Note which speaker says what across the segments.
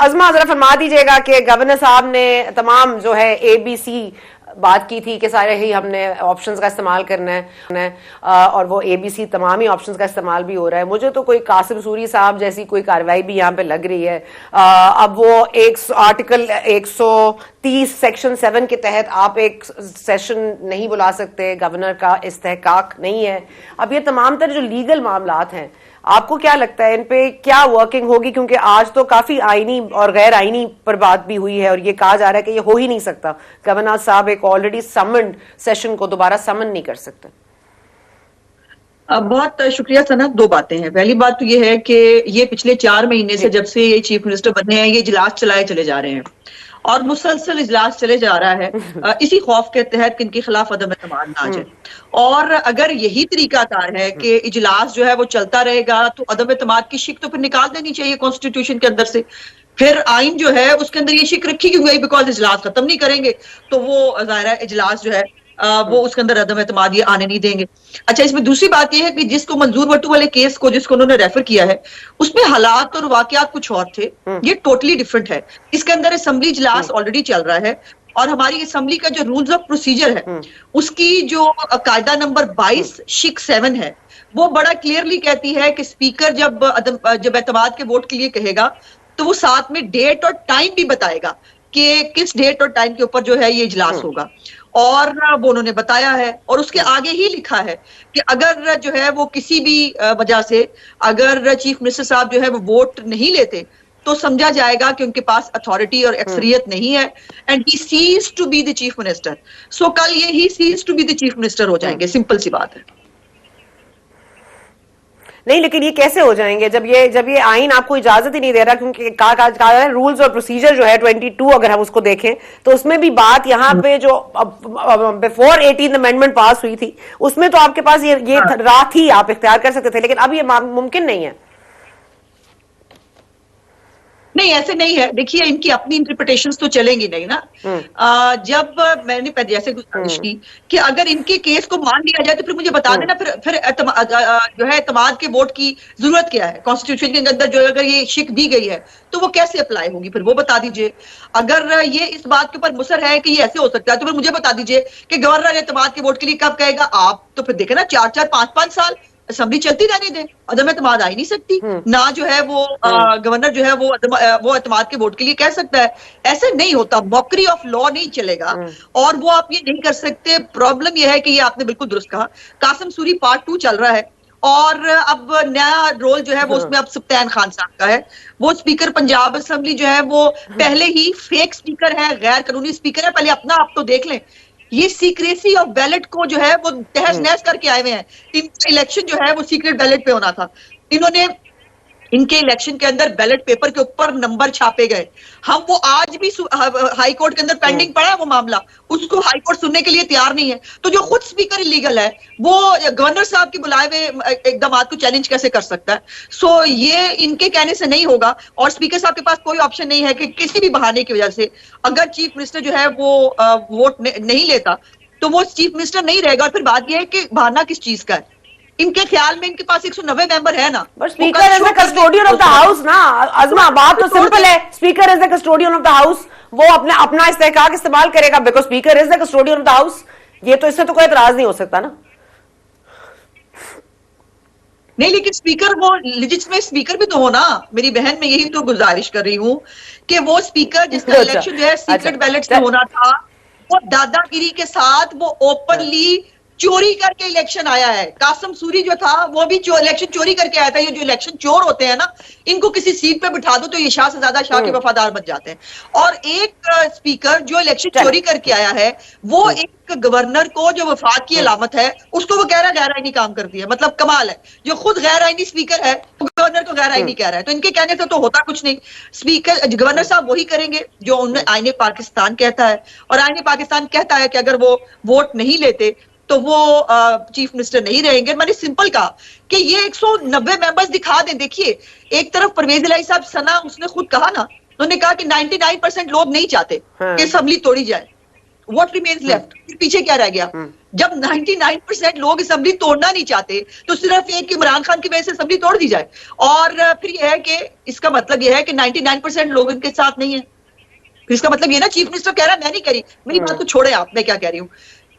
Speaker 1: अजमा जरा फरमा दीजिएगा कि गवर्नर साहब ने तमाम जो है ABC बात की थी कि सारे ही हमने ऑप्शंस का इस्तेमाल करना है, और वो ABC तमाम ही ऑप्शंस का इस्तेमाल भी हो रहा है। मुझे तो कोई कासिम सूरी साहब जैसी कोई कार्रवाई भी यहाँ पे लग रही है। अब वो आर्टिकल 130 सेक्शन 7 के तहत आप एक सेशन नहीं बुला सकते, गवर्नर का इस्तेहकाक नहीं है। अब ये तमाम तरह जो लीगल मामलात हैं, आपको क्या लगता है इन पे क्या वर्किंग होगी? क्योंकि आज तो काफी आईनी और गैर आईनी पर बात भी हुई है और ये कहा जा रहा है कि ये हो ही नहीं सकता, गवर्नर साहब एक ऑलरेडी समन्ड सेशन को दोबारा समन नहीं कर सकते।
Speaker 2: बहुत शुक्रिया सना। दो बातें हैं। पहली बात तो ये है कि ये पिछले 4 महीने से जब से ये चीफ मिनिस्टर बने हैं, ये इजलास चलाए चले जा रहे हैं और मुसलसल इजलास चले जा रहा है इसी खौफ के तहत कि इनके खिलाफ अदम एतमाद ना आ जाए। और अगर यही तरीकाकार है कि इजलास जो है वो चलता रहेगा तो अदम एतमाद की शिक तो फिर निकाल देनी चाहिए कॉन्स्टिट्यूशन के अंदर से। फिर आइन जो है उसके अंदर ये शिक रखी क्यों गई? बिकॉज इजलास खत्म नहीं करेंगे तो वो जाहिर है इजलास जो है वो उसके अंदर अदम एतमाद ये आने नहीं देंगे। अच्छा, इसमें दूसरी बात ये है कि जिसको मंजूर वट्टू वाले केस को जिसको उन्होंने रेफर किया है उसमें हालात और वाकयात कुछ और थे, ये टोटली डिफरेंट है। इसके अंदर असेंबली इजलास ऑलरेडी चल रहा है और हमारी असेंबली का जो रूल्स ऑफ प्रोसीजर है उसकी जो कायदा नंबर 22 शिक 7 है वो बड़ा क्लियरली कहती है कि स्पीकर जब एतमाद के वोट के लिए कहेगा तो वो साथ में डेट और टाइम भी बताएगा कि किस डेट और टाइम के ऊपर जो है ये इजलास होगा, और वो उन्होंने बताया है। और उसके आगे ही लिखा है कि अगर जो है वो किसी भी वजह से अगर चीफ मिनिस्टर साहब जो है वो वोट नहीं लेते तो समझा जाएगा कि उनके पास अथॉरिटी और एक्सरियत नहीं है and he ceases to be the chief minister. So कल ये he ceases to be the chief minister हो जाएंगे। सिंपल सी बात है।
Speaker 1: नहीं, लेकिन ये कैसे हो जाएंगे जब ये आइन आपको इजाजत ही नहीं दे रहा? क्योंकि कहा है रूल्स और प्रोसीजर जो है 22 अगर हम उसको देखें तो उसमें भी बात यहाँ पे जो बिफोर 18th अमेंडमेंट पास हुई थी उसमें तो आपके पास ये राह थी, आप इख्तियार कर सकते थे, लेकिन अब ये मुमकिन नहीं है।
Speaker 2: नहीं, ऐसे नहीं है। देखिए, इनकी अपनी इंटरप्रिटेशंस तो चलेंगी नहीं ना। जब मैंने पहले जैसे गुजारिश की कि अगर इनके केस को मान लिया जाए तो फिर मुझे बता देना फिर जो है एतमाद के वोट की जरूरत क्या है कॉन्स्टिट्यूशन के अंदर। जो अगर ये शिक दी गई है तो वो कैसे अप्लाई होगी फिर वो बता दीजिए। अगर ये इस बात के ऊपर मुसर है कि ये ऐसे हो सकता है तो फिर मुझे बता दीजिए कि गवर्नर एतमाद के वोट के लिए कब कहेगा। आप तो फिर देखे ना 4-4 5-5 साल असेंबली चलती रहने दें, अदम एतमाद आ ही नहीं सकती ना। जो है वो गवर्नर जो है वो एतमाद के वोट के लिए कह सकता है। ऐसे नहीं होता, मॉकरी ऑफ लॉ नहीं चलेगा और वो आप ये नहीं कर सकते। प्रॉब्लम ये है कि ये आपने बिल्कुल दुरुस्त कहा, कासिम सूरी पार्ट 2 चल रहा है और अब नया रोल जो है वो उसमें अब सुप्तान खान साहब का है। वो स्पीकर पंजाब असेंबली जो है वो पहले ही फेक स्पीकर है, गैर कानूनी स्पीकर है। पहले अपना आप तो देख लें। ये सीक्रेसी ऑफ बैलेट को जो है वो तहस नहस करके आए हुए हैं। इनका इलेक्शन जो है वो सीक्रेट बैलेट पे होना था। इन्होंने इनके इलेक्शन के अंदर बैलेट पेपर के ऊपर नंबर छापे गए। हम वो आज भी हाई कोर्ट के अंदर पेंडिंग पड़ा है वो मामला, उसको हाई कोर्ट सुनने के लिए तैयार नहीं है। तो जो खुद स्पीकर इलीगल है वो गवर्नर साहब के बुलाए हुए इकदाम को चैलेंज कैसे कर सकता है? सो ये इनके कहने से नहीं होगा और स्पीकर साहब के पास कोई ऑप्शन नहीं है कि किसी भी बहाने की वजह से अगर चीफ मिनिस्टर जो है वो वोट नहीं लेता तो वो चीफ मिनिस्टर नहीं रहेगा। और फिर बात यह है कि बहाना किस चीज का है? इनके ख्याल में इनके पास 190 मेंबर है ना।
Speaker 1: Speaker is the custodian of the house ना अजमा, बात तो सिंपल है। Speaker is the custodian of the house, वो अपना इस्तेहकाक इस्तेमाल करेगा because speaker is the custodian of the house. ये तो इससे तो कोई एतराज नहीं हो सकता ना।
Speaker 2: नहीं, लेकिन स्पीकर वो लेजिटिमेट स्पीकर भी तो हो ना। मेरी बहन, मैं यही तो गुजारिश कर रही हूँ कि वो स्पीकर जिसका इलेक्शन जो है सीक्रेट बैलेट से होना था वो दादागिरी के साथ वो ओपनली चोरी करके इलेक्शन आया है। कासिम सूरी जो था वो भी इलेक्शन चोरी करके आया था। ये जो इलेक्शन चोर होते हैं ना, इनको किसी सीट पे बिठा दो तो ये शाह से ज्यादा शाह के वफादार बन जाते हैं। और एक स्पीकर जो इलेक्शन चोरी करके आया है वो एक गवर्नर को जो वफाक की अलामत है उसको वो कह रहा है गैर आईनी काम करती है। मतलब कमाल है, जो खुद गैर आईनी स्पीकर है वो गवर्नर को गैर आईनी कह रहा है। तो इनके कहने से तो होता कुछ नहीं। स्पीकर गवर्नर साहब वही करेंगे जो उनमें आईने पाकिस्तान कहता है और आईने पाकिस्तान कहता है कि अगर वो वोट नहीं लेते तो वो चीफ मिनिस्टर नहीं रहेंगे। मैंने सिंपल कहा कि ये 190 मेंबर्स दिखा दें। देखिए, एक तरफ परवेज इलाही साहब सना उसने खुद कहा ना, उन्होंने कहा कि 99% लोग नहीं चाहते कि असेंबली तोड़ी जाए। व्हाट रिमेन्स लेफ्ट, पीछे क्या रह गया? जब 99% लोग असेंबली तोड़ना नहीं चाहते तो सिर्फ एक इमरान खान की वजह से असेंबली तोड़ दी जाए। और फिर यह है कि इसका मतलब यह है कि 99% लोग इनके साथ नहीं है। फिर इसका मतलब ये ना चीफ मिनिस्टर कह रहा है मैं नहीं करी, मेरी बात को छोड़े आप, मैं क्या कह रही हूँ।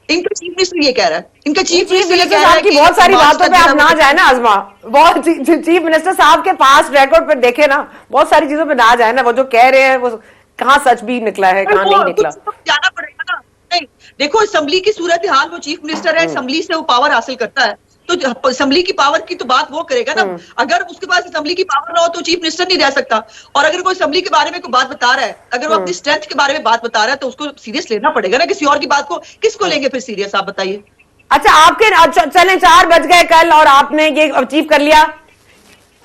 Speaker 2: इनका चीफ मिनिस्टर ये कह रहा है, इनका चीफ मिनिस्टर ये कह रहा है कि
Speaker 1: बहुत सारी बातों पे आप ना जाए ना आजमा, बहुत चीफ मिनिस्टर साहब के पास रिकॉर्ड पे देखे ना, बहुत सारी चीजों पे ना जाए ना, वो जो कह रहे हैं वो कहाँ सच भी निकला है कहाँ नहीं निकला,
Speaker 2: जाना पड़ेगा ना। नहीं देखो असेंबली की सूरत हाल, वो चीफ मिनिस्टर है, असेंबली से वो पावर हासिल करता है, तो असेंबली की पावर की तो बात वो करेगा ना। अगर उसके पास असेंबली की पावर ना हो तो चीफ मिनिस्टर नहीं रह सकता। और अगर कोई असेंबली के बारे में कोई बात बता रहा है, अगर वो अपनी स्ट्रेंथ के बारे में बात बता रहा है तो उसको सीरियस लेना पड़ेगा ना। किसी और की बात को किसको लेंगे फिर सीरियस, आप बताइए।
Speaker 1: अच्छा आपके चले 4 बज गए कल और आपने ये अचीव कर लिया,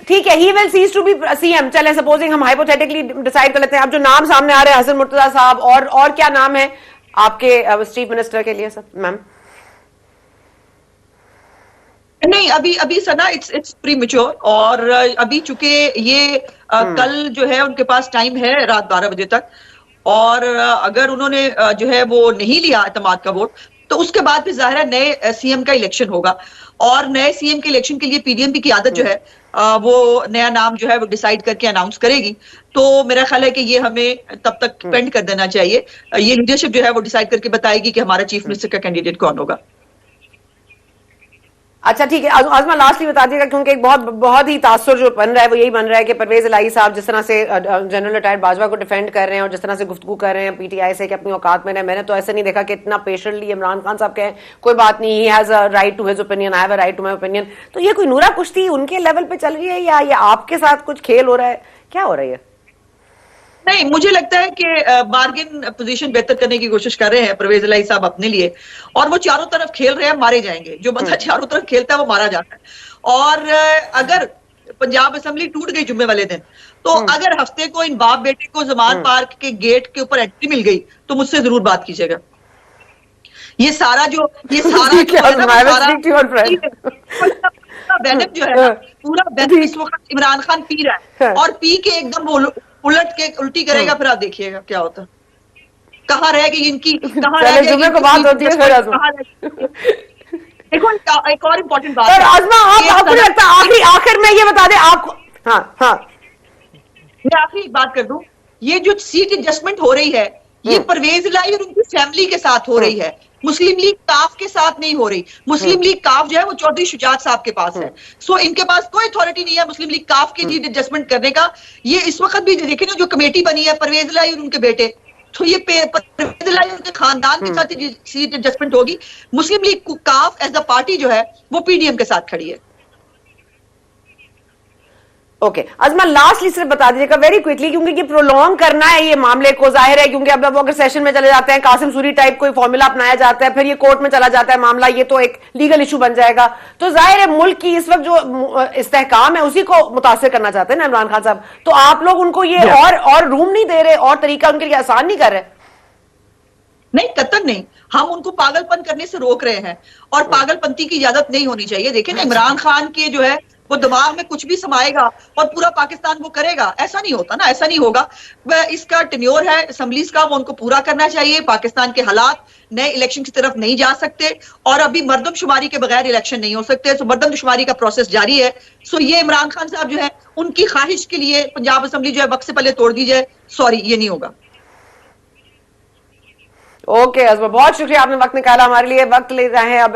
Speaker 1: ठीक है, he will cease to be CM. चले सपोजिंग हम हाइपोथेटिकली डिसाइड कर लेते हैं, अब जो नाम सामने आ रहे हैं हसन मुर्तजा साहब, और क्या नाम है आपके चीफ मिनिस्टर के लिए सर मैम?
Speaker 2: नहीं अभी सना इट्स प्रीमेच्योर, और अभी चूंकि ये कल जो है उनके पास टाइम है रात 12 बजे तक, और अगर उन्होंने जो है वो नहीं लिया एतमाद का वोट तो उसके बाद फिर जाहिर है नए सीएम का इलेक्शन होगा, और नए सीएम के इलेक्शन के लिए पीडीएम की आदत जो है वो नया नाम जो है वो डिसाइड करके अनाउंस करेगी। तो मेरा ख्याल है कि ये हमें तब तक पेंड कर देना चाहिए, ये लीडरशिप जो है वो डिसाइड करके बताएगी कि हमारा चीफ मिनिस्टर का कैंडिडेट कौन होगा।
Speaker 1: अच्छा ठीक है आजमा, लास्टली बता दीजिएगा, क्योंकि एक बहुत ही तासुर जो बन रहा है वो यही बन रहा है कि परवेज इलाही साहब जिस तरह से जनरल रिटायर्ड बाजवा को डिफेंड कर रहे हैं और जिस तरह से गुफ्तगू कर रहे हैं पीटीआई से कि अपनी औकात में रहे, मैंने तो ऐसे नहीं देखा कि इतना पेशेंटली इमरान खान साहब कहें कोई बात नहीं, he has a right to his opinion, I have a right to my opinion. तो ये कोई नूरा कुश्ती उनके लेवल पे चल रही है या ये आपके साथ कुछ खेल हो रहा है, क्या हो रही है?
Speaker 2: नहीं मुझे लगता है कि बार्गेन पोजीशन बेहतर करने की कोशिश कर रहे हैं परवेज इलाही साहब अपने लिए, और वो चारों तरफ खेल रहे हैं, मारे जाएंगे। जो बंदा चारों तरफ खेलता है वो मारा जाता है। और अगर पंजाब असेंबली टूट गई जुम्मे वाले दिन, तो अगर हफ्ते को इन बाप बेटे को जमान पार्क के गेट के ऊपर एंट्री मिल गई तो मुझसे जरूर बात कीजिएगा। ये सारा जो जो है ना पूरा बैनम इस वक्त इमरान खान पी रहा है, और पी के एकदम उलट के उल्टी करेगा, फिर आप देखिएगा क्या होता है। कहाँ रह गई इनकी, कहाँ रह गई इनकी बात होती है। देखो एक और इम्पोर्टेंट बात है
Speaker 1: आजमा, आपको लगता है आखिर में ये बता दें आपको, हाँ
Speaker 2: मैं आखिरी बात कर दूं, ये जो सीट एडजस्टमेंट हो रही है ये परवेज इलाही और उनकी फैमिली के साथ हो रही है, मुस्लिम लीग काफ के साथ नहीं हो रही। मुस्लिम लीग काफ जो है वो चौधरी शुजात साहब के पास है, सो इनके पास कोई अथॉरिटी नहीं है मुस्लिम लीग काफ की सीट एडजस्टमेंट करने का। ये इस वक्त भी देखे ना जो कमेटी बनी है परवेज इलाही और उनके बेटे, तो ये परवेज इलाही उनके खानदान के साथ सीट एडजस्टमेंट होगी। मुस्लिम लीग काफ एज अ पार्टी जो है वो पीडीएम के साथ खड़ी है।
Speaker 1: ओके अजमा, लास्टली सिर्फ बता दीजिएगा वेरी क्विकली, क्योंकि ये प्रोलॉन्ग करना है ये मामले को, जाहिर है क्योंकि अब वो अगर सेशन में चले जाते हैं, कासिम सूरी टाइप कोई फॉर्मूला अपनाया जाता है, फिर ये कोर्ट में चला जाता है मामला, ये तो एक लीगल इशू बन जाएगा। तो जाहिर है मुल्क की इस वक्त जो इस्तेहकाम है उसी को मुतासिर करना चाहते हैं ना इमरान खान साहब, तो आप लोग उनको ये और रूम नहीं दे रहे, और तरीका उनके लिए आसान नहीं कर रहे?
Speaker 2: नहीं कतई नहीं, हम उनको पागलपन करने से रोक रहे हैं, और पागलपंती की इजाजत नहीं होनी चाहिए। देखिए ना इमरान खान के जो है वो दिमाग में कुछ भी समाएगा और पूरा पाकिस्तान वो करेगा, ऐसा नहीं होता ना, ऐसा नहीं होगा। इसका टेन्योर है असेंबलीज का, वो उनको पूरा करना चाहिए। पाकिस्तान के हालात नए इलेक्शन की तरफ नहीं जा सकते, और अभी मर्दमशुमारी के बगैर इलेक्शन नहीं हो सकते, तो मर्दमशुमारी का प्रोसेस जारी है। सो ये इमरान खान साहब जो है उनकी ख्वाहिश के लिए पंजाब असेंबली जो है वक्त से पहले तोड़ दी जाए, सॉरी ये नहीं होगा।
Speaker 1: ओके अजमा, बहुत शुक्रिया आपने वक्त निकाला हमारे लिए, वक्त ले रहे हैं अब